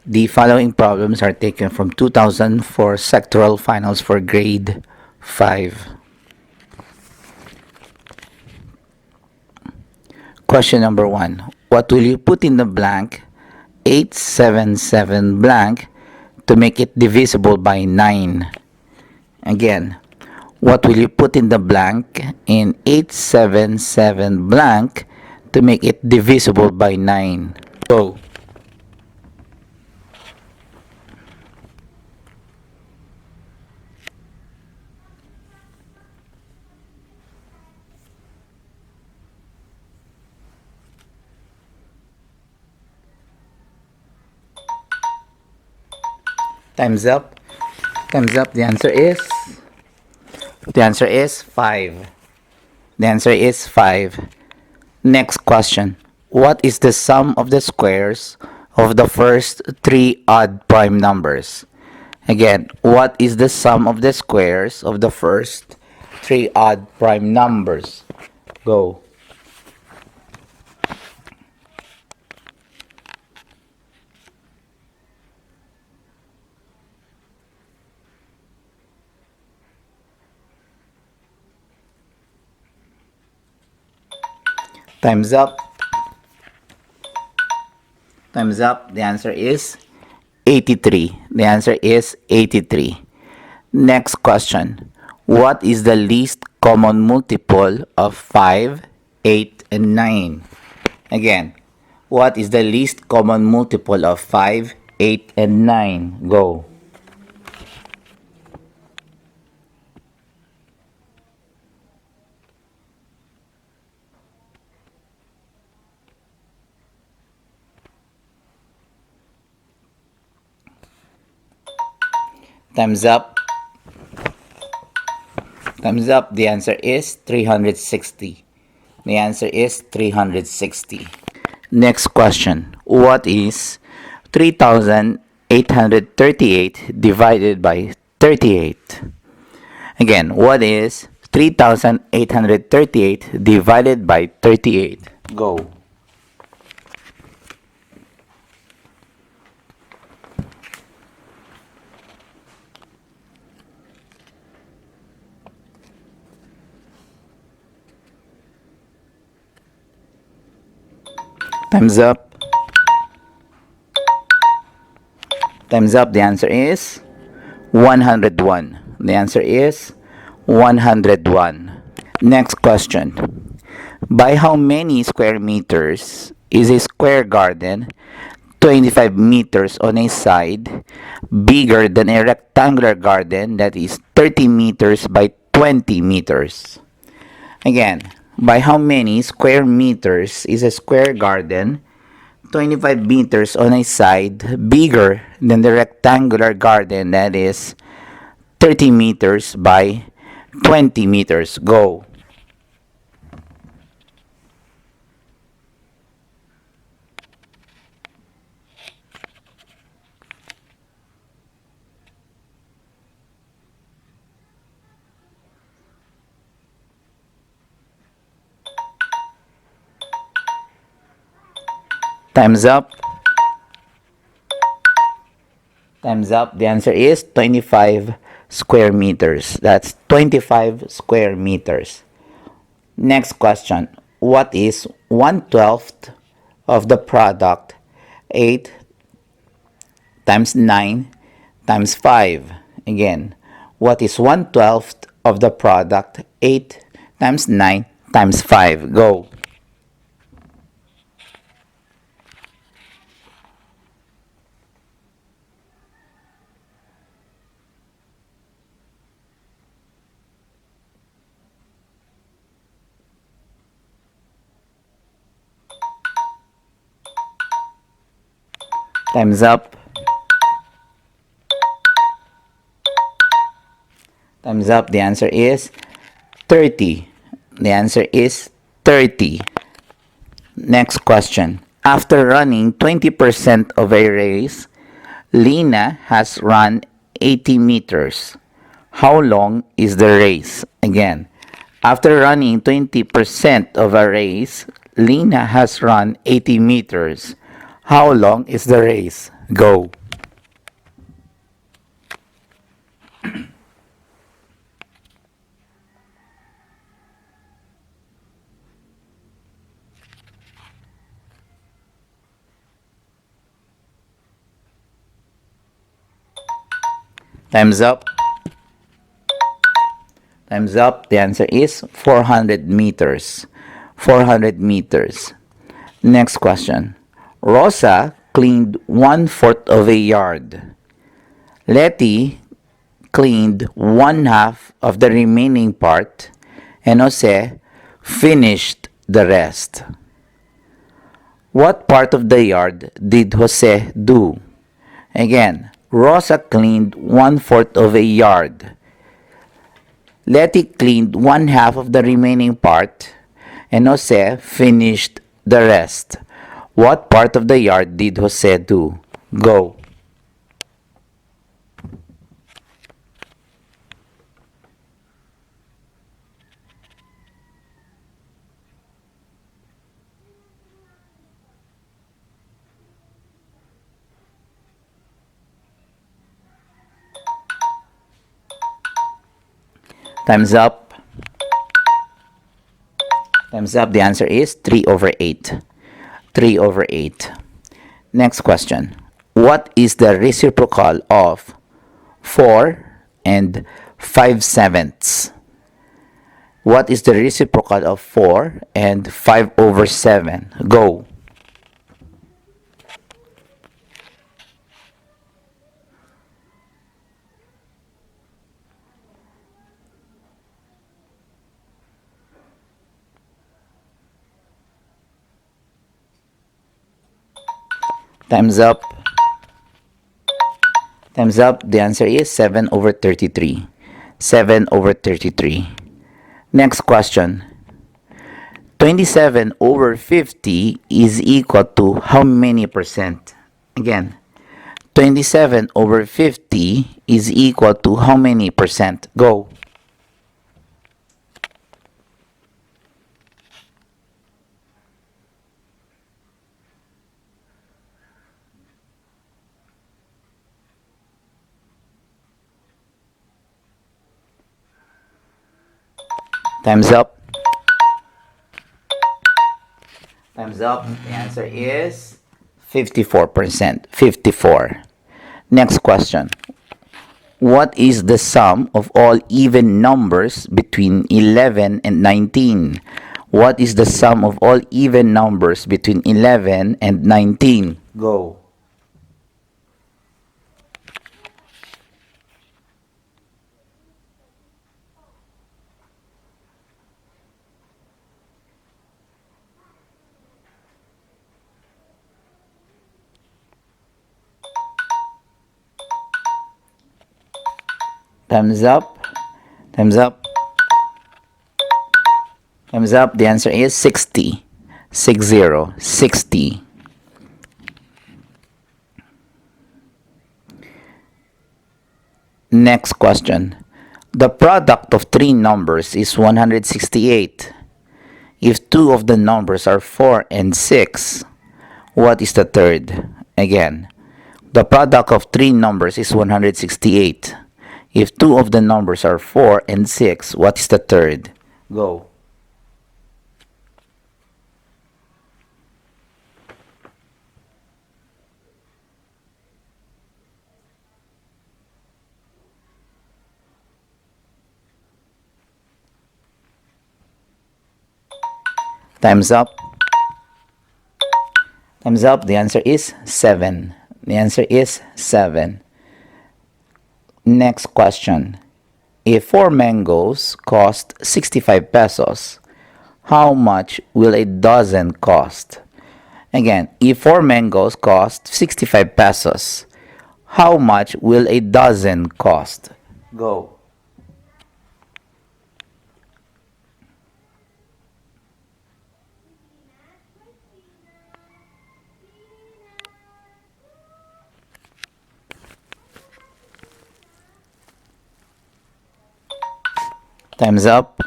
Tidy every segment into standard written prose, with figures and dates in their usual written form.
The following problems are taken from 2004 Sectoral Finals for Grade 5. Question number 1. What will you put in the blank 877 blank to make it divisible by 9? Again, what will you put in the blank in 877 blank to make it divisible by 9? Go. Time's up. Time's up. The answer is 5. The answer is 5. Next question. What is the sum of the squares of the first 3 odd prime numbers? Again, what is the sum of the squares of the first 3 odd prime numbers? Go. Time's up. Time's up. The answer is 83. The answer is 83. Next question. What is the least common multiple of 5, 8, and 9? Again, what is the least common multiple of 5, 8, and 9? Go. Time's up. Time's up. The answer is 360. The answer is 360. Next question. What is 3,838 divided by 38? Again, what is 3,838 divided by 38? Go. Time's up. Time's up. The answer is 101. The answer is 101. Next question. By how many square meters is a square garden 25 meters on a side bigger than a rectangular garden that is 30 meters by 20 meters? Again, by how many square meters is a square garden 25 meters on a side bigger than the rectangular garden that is 30 meters by 20 meters? Go. Time's up. Time's up. The answer is 25 square meters. That's 25 square meters. Next question. What is 1/12 of the product 8 times 9 times 5? Again, what is 1/12 of the product 8 times 9 times 5? Go. Time's up. Time's up. The answer is 30. The answer is 30. Next question. After running 20% of a race, Lena has run 80 meters. How long is the race? Again, after running 20% of a race, Lena has run 80 meters. How long is the race? Go. Time's up. Time's up. The answer is 400 meters. 400 meters. Next question. Rosa cleaned 1/4 of a yard. Letty cleaned 1/2 of the remaining part, and Jose finished the rest. What part of the yard did Jose do? Again, Rosa cleaned 1/4 of a yard. Letty cleaned 1/2 of the remaining part, and Jose finished the rest. What part of the yard did Jose do? Go. Time's up. Time's up. The answer is 3/8. 3/8. Next question. What is the reciprocal of 4 and 5/7? What is the reciprocal of 4 and 5/7? Go. Time's up. Time's up. The answer is 7/33. 7/33. Next question. 27/50 is equal to how many percent? Again, 27/50 is equal to how many percent? Go. Time's up. Time's up. The answer is 54%. 54. Next question. What is the sum of all even numbers between 11 and 19? What is the sum of all even numbers between 11 and 19? Go. Time's up. Time's up. Time's up. The answer is 60. 60. 60. Next question. The product of three numbers is 168. If two of the numbers are 4 and 6, what is the third? Again, the product of three numbers is 168. If two of the numbers are 4 and 6, what is the third? Go. Time's up. Time's up. The answer is 7. The answer is 7. Next question. If 4 mangoes cost 65 pesos, how much will a dozen cost? Again, if 4 mangoes cost 65 pesos, how much will a dozen cost? Go. Time's up.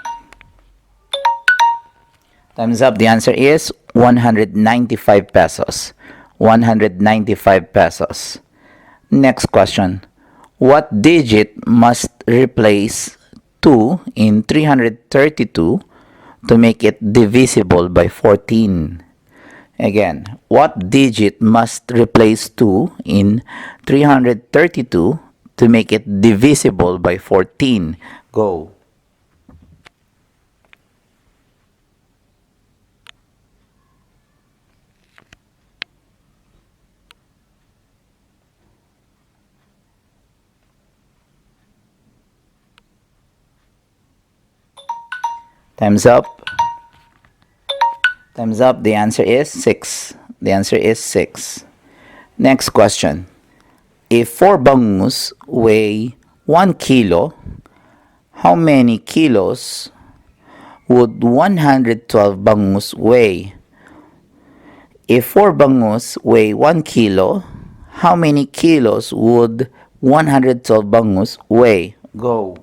Time's up. The answer is 195 pesos. 195 pesos. Next question. What digit must replace 2 in 332 to make it divisible by 14? Again, what digit must replace 2 in 332 to make it divisible by 14? Go. Time's up. Time's up. The answer is 6. The answer is 6. Next question. If 4 bangus weigh 1 kilo, how many kilos would 112 bangus weigh? If 4 bangus weigh 1 kilo, how many kilos would 112 bangus weigh? Go.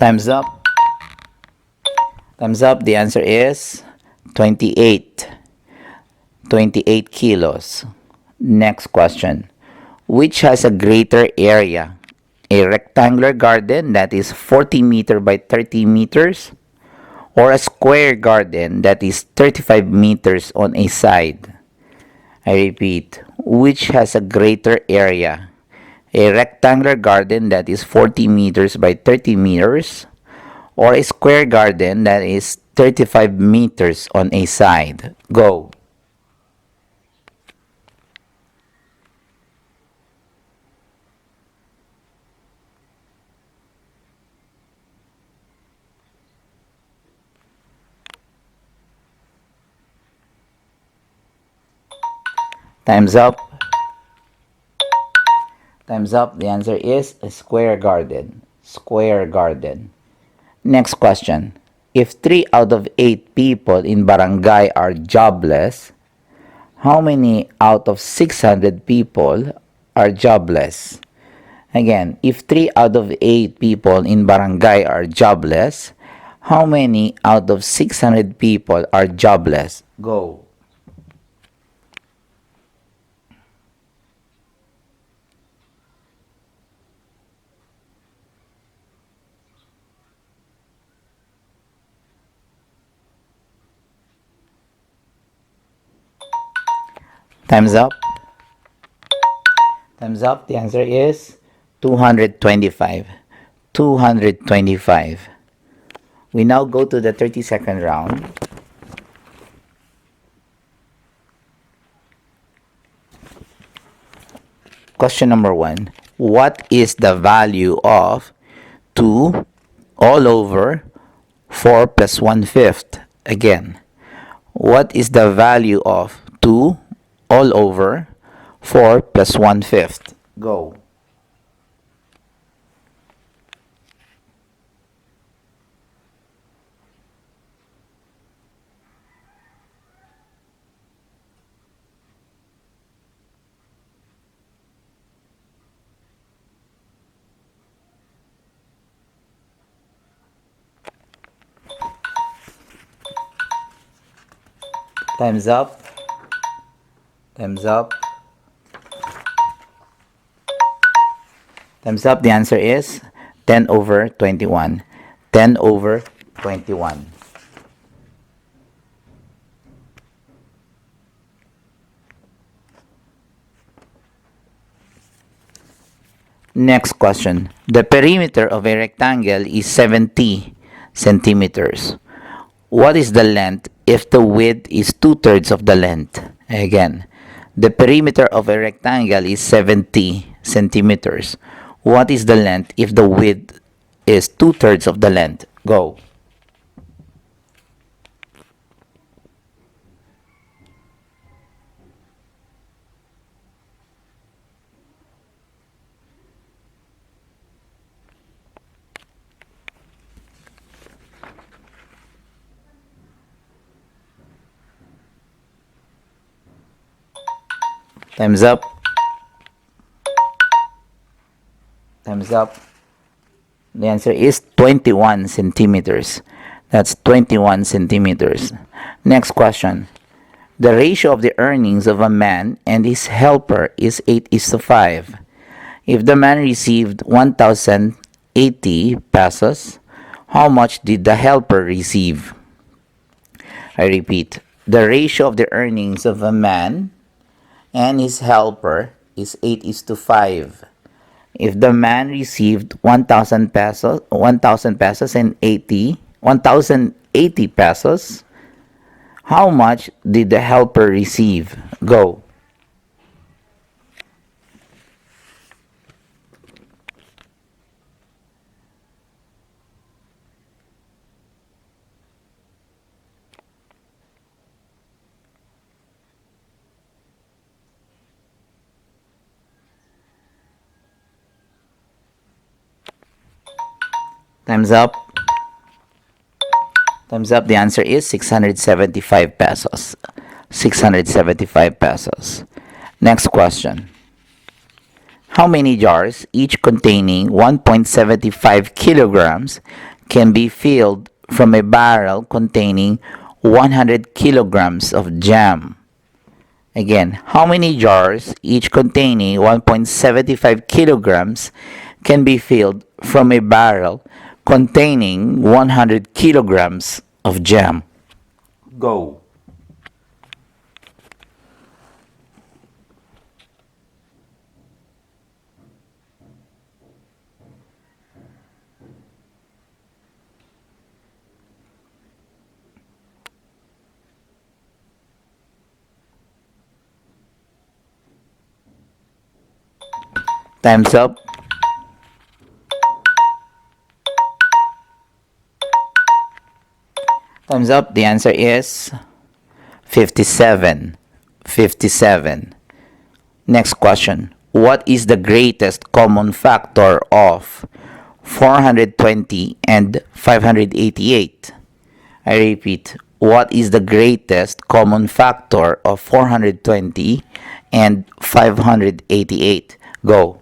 Time's up. Time's up. The answer is 28. 28 kilos. Next question. Which has a greater area? A rectangular garden that is 40 meters by 30 meters or a square garden that is 35 meters on a side? I repeat, which has a greater area? A rectangular garden that is 40 meters by 30 meters or a square garden that is 35 meters on a side? Go. Time's up. Time's up. The answer is a square garden. Square garden. Next question. If 3 out of 8 people in barangay are jobless, how many out of 600 people are jobless? Again, if 3 out of 8 people in barangay are jobless, how many out of 600 people are jobless? Go. Time's up. Time's up. The answer is 225. 225. We now go to the 30-second round. Question number 1. What is the value of 2 all over 4 plus 1/5? Again, what is the value of 2 all over 4 plus 1/5? Go. Time's up. Time's up. Time's up. The answer is 10 over 21. 10 over 21. Next question. The perimeter of a rectangle is 70 centimeters. What is the length if the width is 2/3 of the length? Again, the perimeter of a rectangle is 70 centimeters. What is the length if the width is 2/3 of the length? Go. Time's up. Time's up. The answer is 21 centimeters. That's 21 centimeters. Next question. The ratio of the earnings of a man and his helper is 8:5. If the man received 1,080 pesos, how much did the helper receive? I repeat. The ratio of the earnings of a man and his helper is 8:5. If the man received 1,000 pesos and 1,080 pesos, how much did the helper receive? Go. Time's up. Time's up. The answer is 675 pesos. 675 pesos. Next question. How many jars, each containing 1.75 kilograms, can be filled from a barrel containing 100 kilograms of jam? Again, how many jars, each containing 1.75 kilograms, can be filled from a barrel containing 100 kilograms of jam? Go. Time's up. Time's up. The answer is 57. 57. Next question. What is the greatest common factor of 420 and 588? I repeat. What is the greatest common factor of 420 and 588? Go.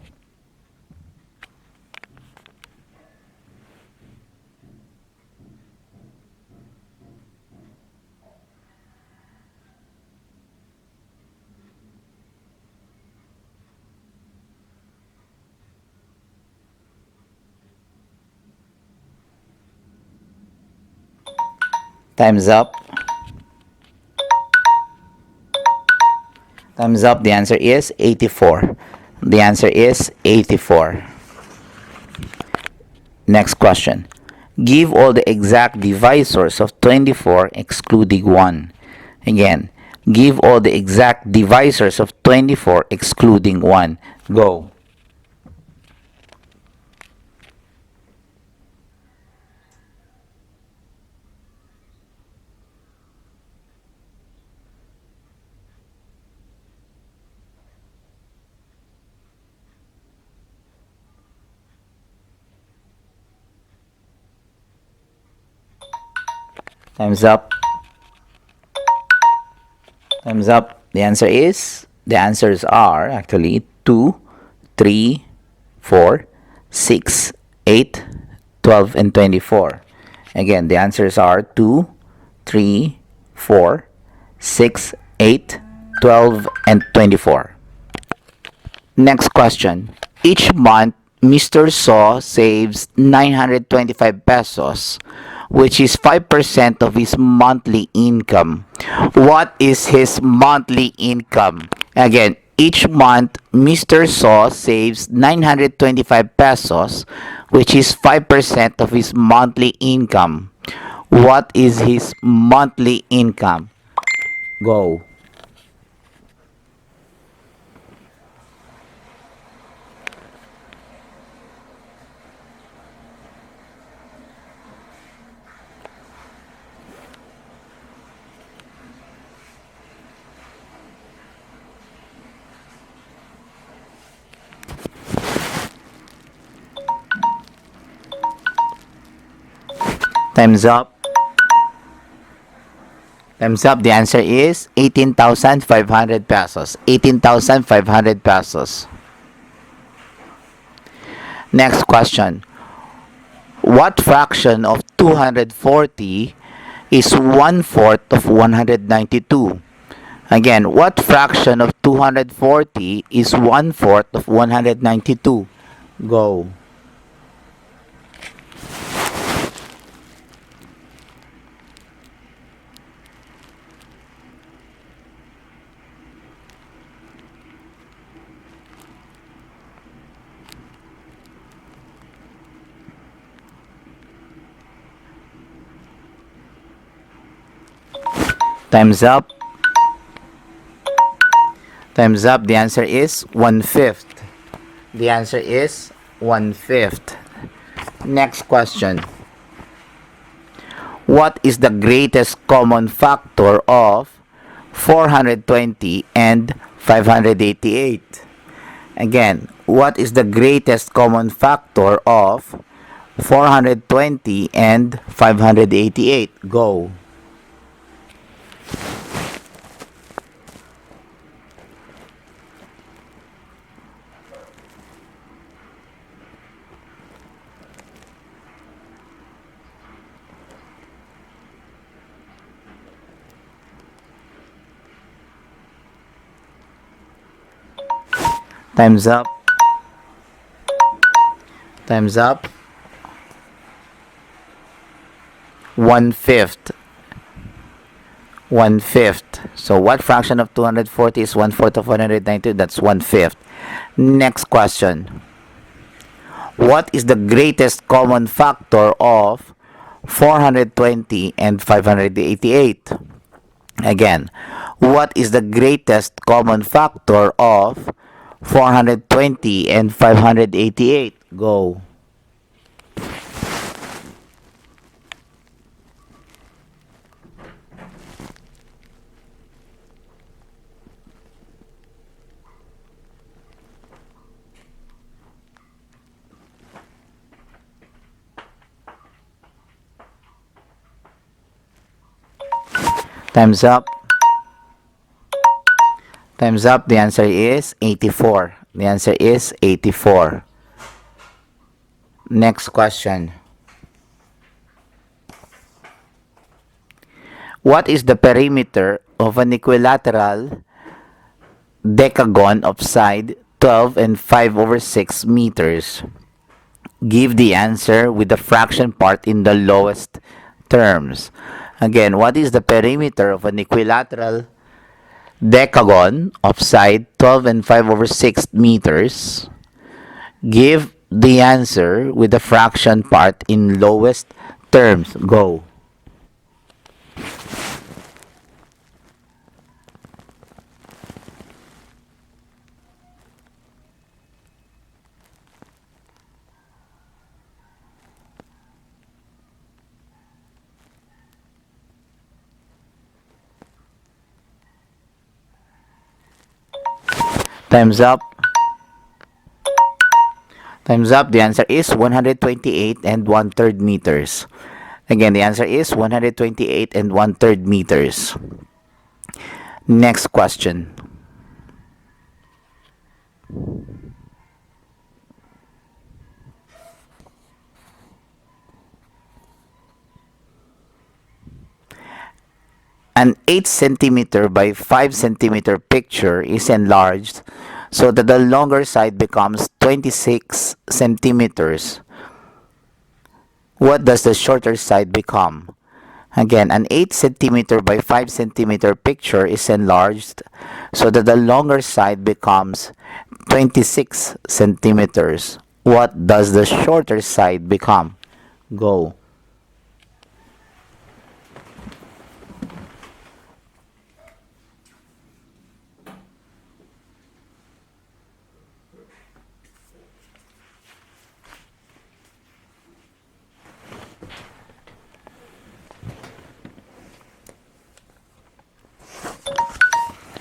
Time's up. Time's up. The answer is 84. The answer is 84. Next question. Give all the exact divisors of 24 excluding 1. Again, give all the exact divisors of 24 excluding 1. Go. Time's up. Time's up. The answers are actually 2, 3, 4, 6, 8, 12, and 24. Again, the answers are 2, 3, 4, 6, 8, 12, and 24. Next question. Each month, Mr. Saw saves 925 pesos, which is 5% of his monthly income. What is his monthly income? Again, each month, Mr. Saw saves 925 pesos, which is 5% of his monthly income. What is his monthly income? Go. Time's up. Time's up. The answer is 18,500 pesos. 18,500 pesos. Next question. What fraction of 240 is 1/4 of 192? Again, what fraction of 240 is 1/4 of 192? Go. Time's up. Time's up. The answer is 1/5. The answer is 1/5. Next question. What is the greatest common factor of 420 and 588? Again, what is the greatest common factor of 420 and 588? Go. Time's up. Time's up. 1/5. 1/5. So what fraction of 240 is 1/4 of 192? That's 1/5. Next question. What is the greatest common factor of 420 and 588? Again, what is the greatest common factor of 420 and 588? Go. Time's up. Time's up. The answer is 84. The answer is 84. Next question. What is the perimeter of an equilateral decagon of side 12 and 5/6 meters? Give the answer with the fraction part in the lowest terms. Again, what is the perimeter of an equilateral decagon of side 12 and 5/6 meters? Give the answer with the fraction part in lowest terms. Go. Time's up. Time's up. The answer is 128 and 1/3 meters. Again, the answer is 128 and 1/3 meters. Next question. An 8 centimeter by 5 centimeter picture is enlarged so that the longer side becomes 26 centimeters. What does the shorter side become? Again, an 8 centimeter by 5 centimeter picture is enlarged so that the longer side becomes 26 centimeters. What does the shorter side become? Go.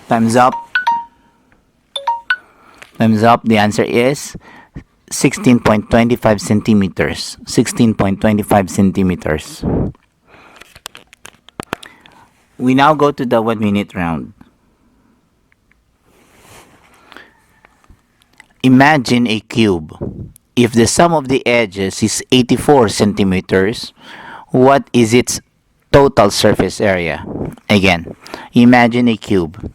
Time's up. Time's up. The answer is 16.25 centimeters. 16.25 centimeters. We now go to the 1 minute round. Imagine a cube. If the sum of the edges is 84 centimeters, what is its total surface area? Again, imagine a cube.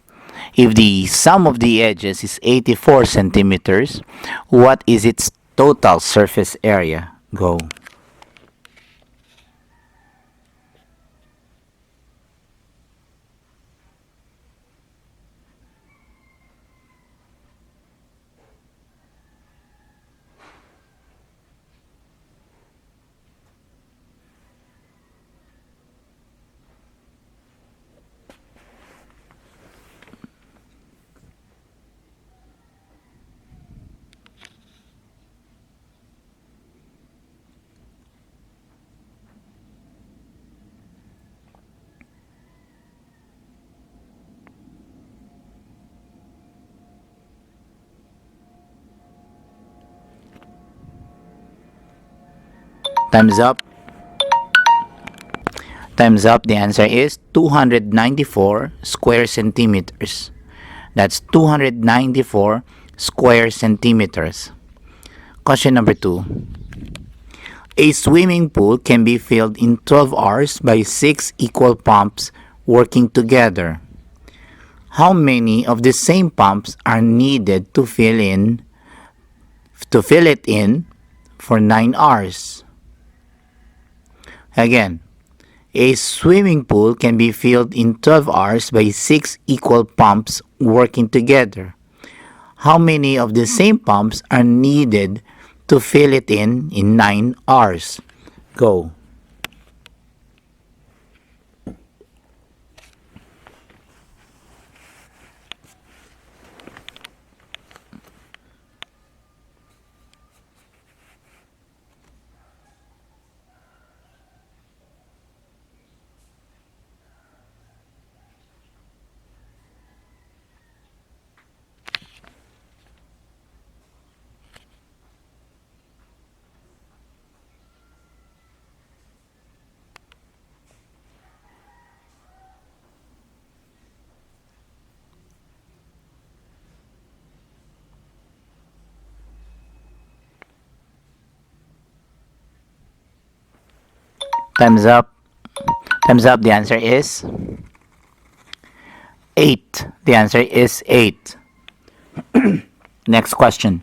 If the sum of the edges is 84 centimeters, what is its total surface area? Go. Time's up. Time's up. The answer is 294 square centimeters. That's 294 square centimeters. Question number 2. A swimming pool can be filled in 12 hours by 6 equal pumps working together. How many of the same pumps are needed to fill it in for 9 hours? Again, a swimming pool can be filled in 12 hours by 6 equal pumps working together. How many of the same pumps are needed to fill it in 9 hours? Go. Time's up. Time's up. The answer is 8. The answer is 8. Next question.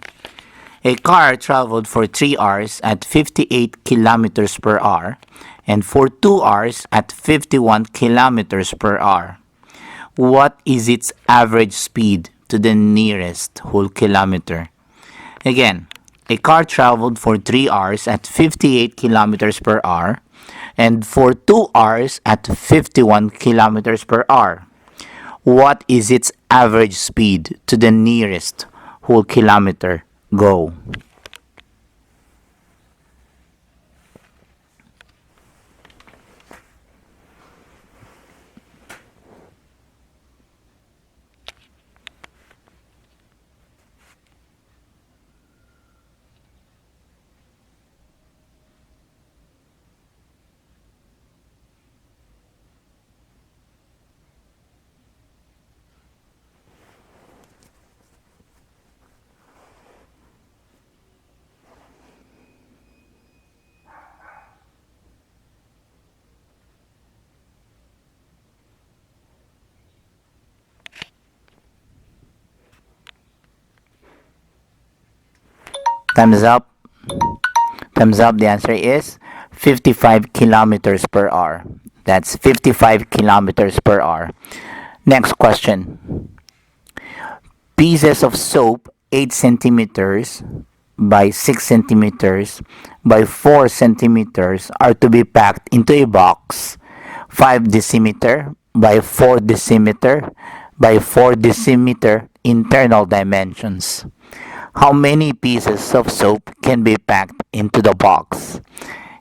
A car traveled for 3 hours at 58 kilometers per hour and for 2 hours at 51 kilometers per hour. What is its average speed to the nearest whole kilometer? Again, a car traveled for 3 hours at 58 kilometers per hour and for 2 hours at 51 kilometers per hour. What is its average speed to the nearest whole kilometer? Go. Time's up. Time's up. The answer is 55 kilometers per hour. That's 55 kilometers per hour. Next question. Pieces of soap 8 centimeters by 6 centimeters by 4 centimeters are to be packed into a box 5 decimeter by 4 decimeter by 4 decimeter internal dimensions. How many pieces of soap can be packed into the box?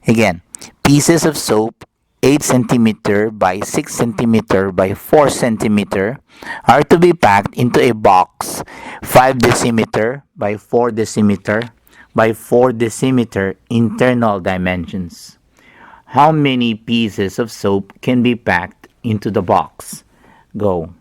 Again, pieces of soap 8 centimeter by 6 centimeter by 4 centimeter are to be packed into a box 5 decimeter by 4 decimeter by 4 decimeter internal dimensions. How many pieces of soap can be packed into the box. Go.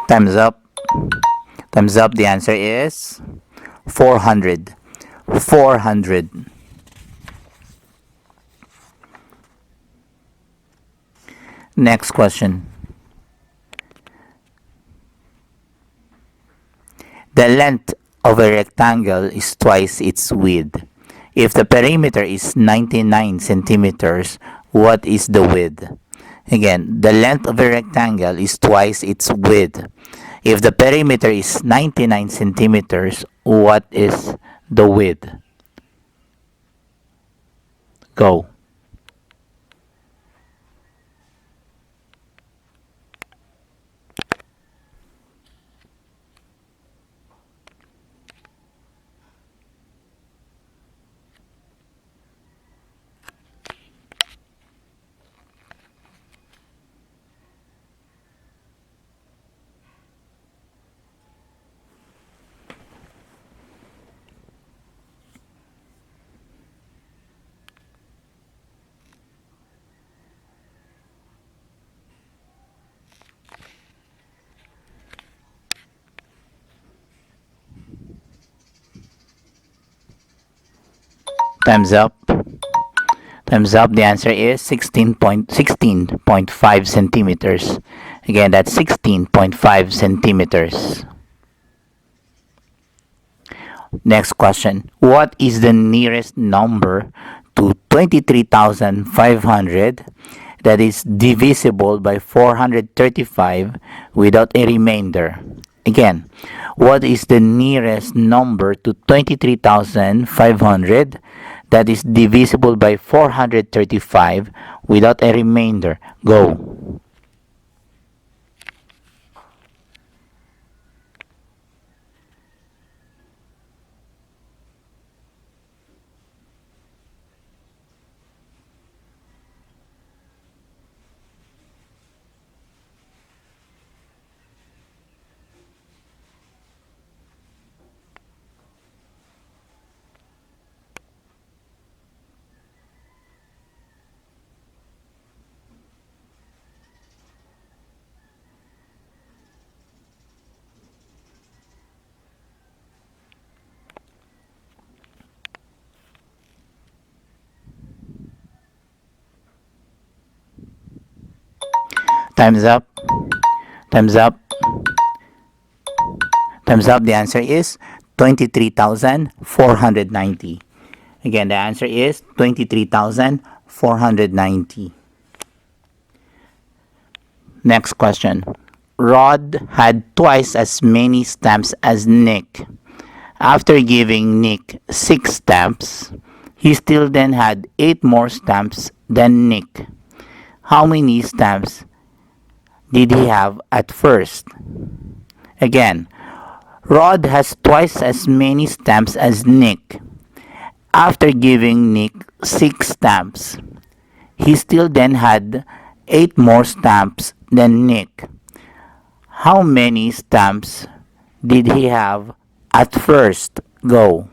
Time's up. Time's up. The answer is 400. 400. Next question. The length of a rectangle is twice its width. If the perimeter is 99 centimeters, what is the width? Again, the length of a rectangle is twice its width. If the perimeter is 99 centimeters, what is the width? Go. Time's up. Time's up. The answer is 16.5 centimeters. Again, that's 16.5 centimeters. Next question. What is the nearest number to 23,500 that is divisible by 435 without a remainder? Again, what is the nearest number to 23,500 that is divisible by 435 without a remainder? Go. Time's up. Time's up. Time's up. The answer is 23,490. Again, the answer is 23,490. Next question. Rod had twice as many stamps as Nick. After giving Nick 6 stamps, he still then had 8 more stamps than Nick. How many stamps did he have at first? Again, Rod has twice as many stamps as Nick. After giving Nick 6 stamps, he still then had 8 more stamps than Nick. How many stamps did he have at first? Go.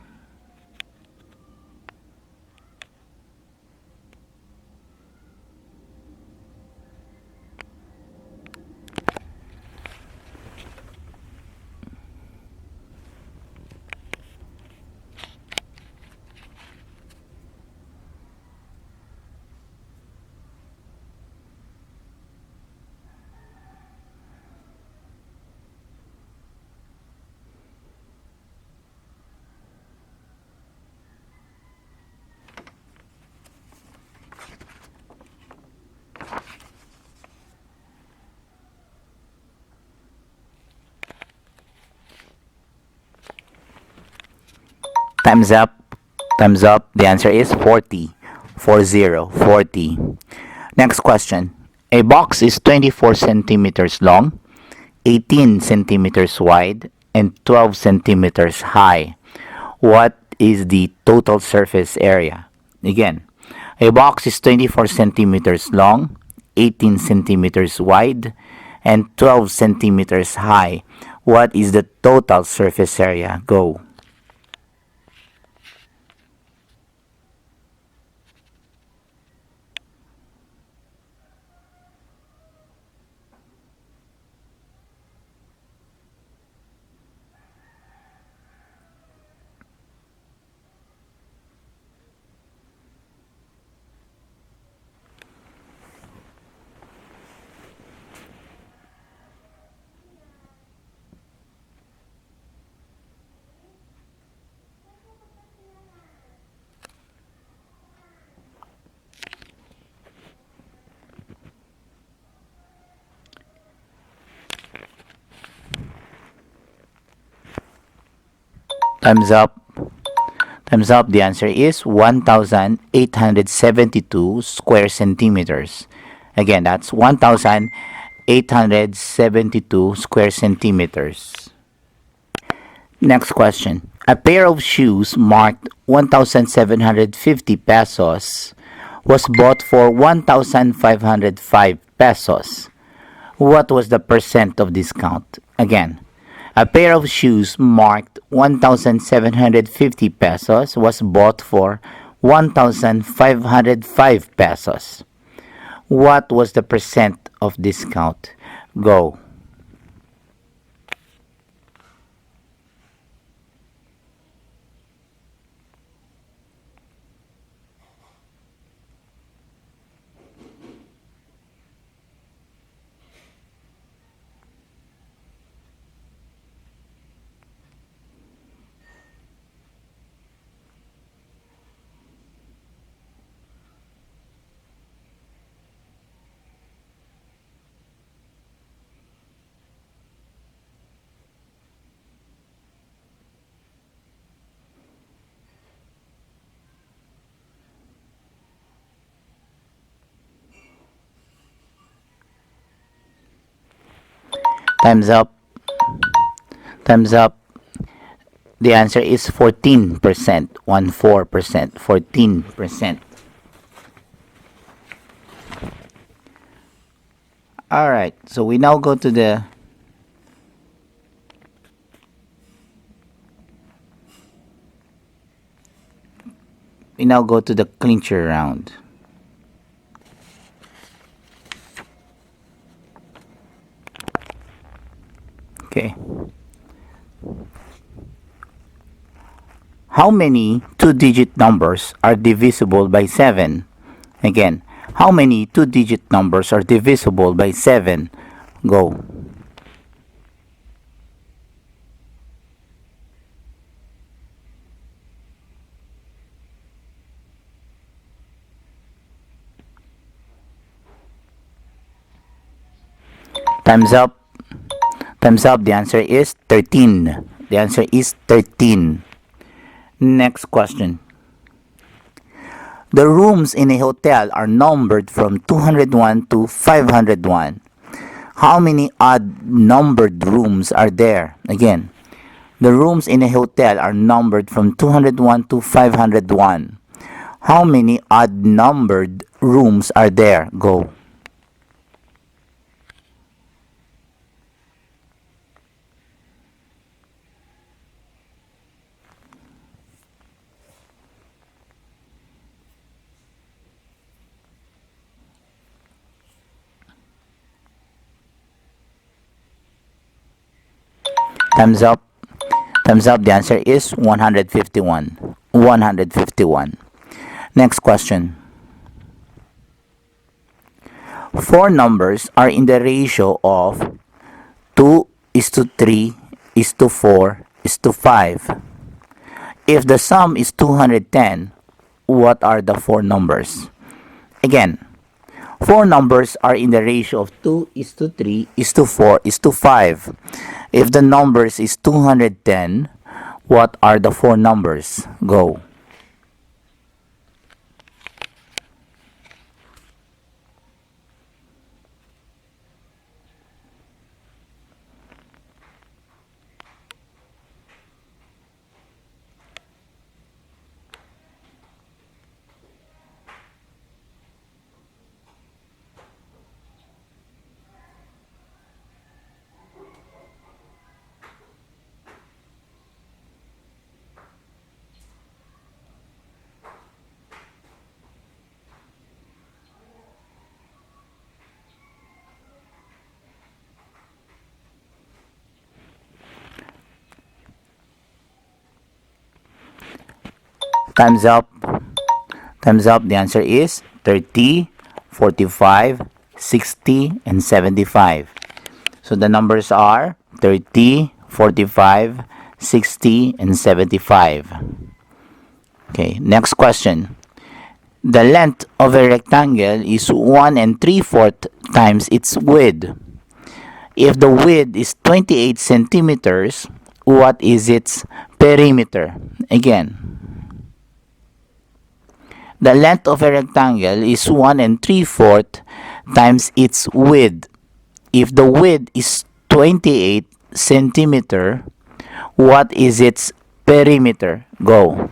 Time's up. Time's up. The answer is 40. 40. Next question. A box is 24 centimeters long, 18 centimeters wide, and 12 centimeters high. What is the total surface area? Again, a box is 24 centimeters long, 18 centimeters wide, and 12 centimeters high. What is the total surface area? Go. Time's up. Time's up. The answer is 1,872 square centimeters. Again, that's 1,872 square centimeters. Next question. A pair of shoes marked 1,750 pesos was bought for 1,505 pesos. What was the percent of discount? Again, a pair of shoes marked 1,750 pesos was bought for 1,505 pesos. What was the percent of discount? Go. Time's up. Time's up. The answer is 14%. 14%. 14%. Alright, so we now go to the clincher round. Okay. How many two-digit numbers are divisible by 7? Again, how many two-digit numbers are divisible by 7? Go. Time's up. Time's up. The answer is 13. The answer is 13. Next question. The rooms in a hotel are numbered from 201 to 501. How many odd numbered rooms are there? Again, the rooms in a hotel are numbered from 201 to 501. How many odd numbered rooms are there? Go. Time's up. Time's up. The answer is 151. 151. Next question. Four numbers are in the ratio of 2:3:4:5. If the sum is 210, what are the four numbers? Again, four numbers are in the ratio of 2:3:4:5. If the numbers is 210, What are the four numbers? Go. Time's up. Time's up. The answer is 30, 45, 60, and 75. So the numbers are 30, 45, 60, and 75. Okay, next question. The length of a rectangle is 1 3/4 times its width. If the width is 28 centimeters, what is its perimeter? Again, the length of a rectangle is 1 3/4 times its width. If the width is 28 centimeter, what is its perimeter? Go.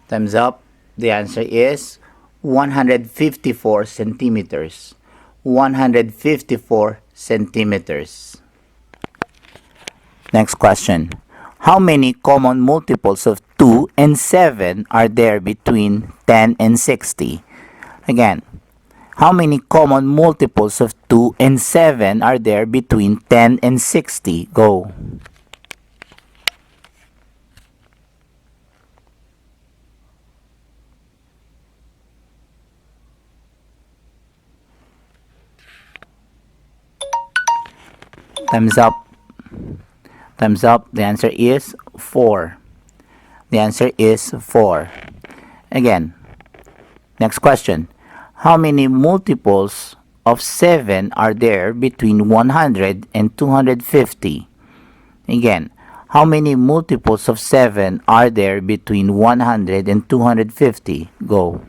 Time's up. The answer is 154 centimeters. 154 centimeters. Next question. How many common multiples of 2 and 7 are there between 10 and 60? Again, how many common multiples of 2 and 7 are there between 10 and 60? Go. Time's up. Time's up. The answer is 4. The answer is 4. Again, next question. How many multiples of 7 are there between 100 and 250? Again, how many multiples of 7 are there between 100 and 250? Go.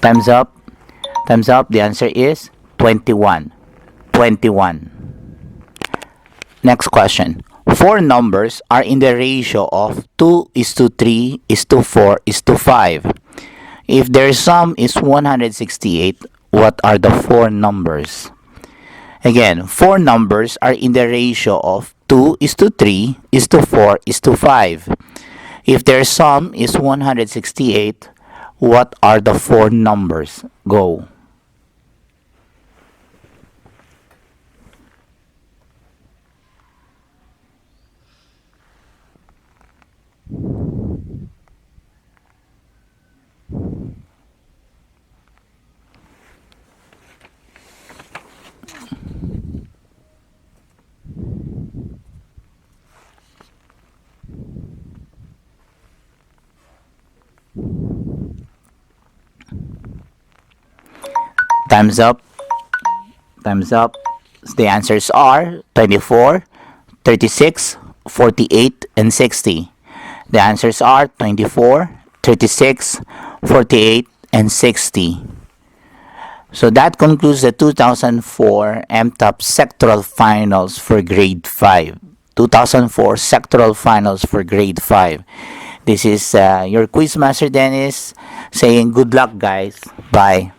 Time's up. Time's up. The answer is 21. 21. Next question. Four numbers are in the ratio of 2:3:4:5. If their sum is 168, what are the four numbers? Again, four numbers are in the ratio of 2:3:4:5. If their sum is 168, what are the four numbers? Go. Time's up. Time's up. The answers are 24, 36, 48, and 60. The answers are 24, 36, 48, and 60. So that concludes the 2004 MTAP Sectoral Finals for Grade 5. 2004 Sectoral Finals for Grade 5. This is your Quizmaster Dennis saying good luck, guys. Bye.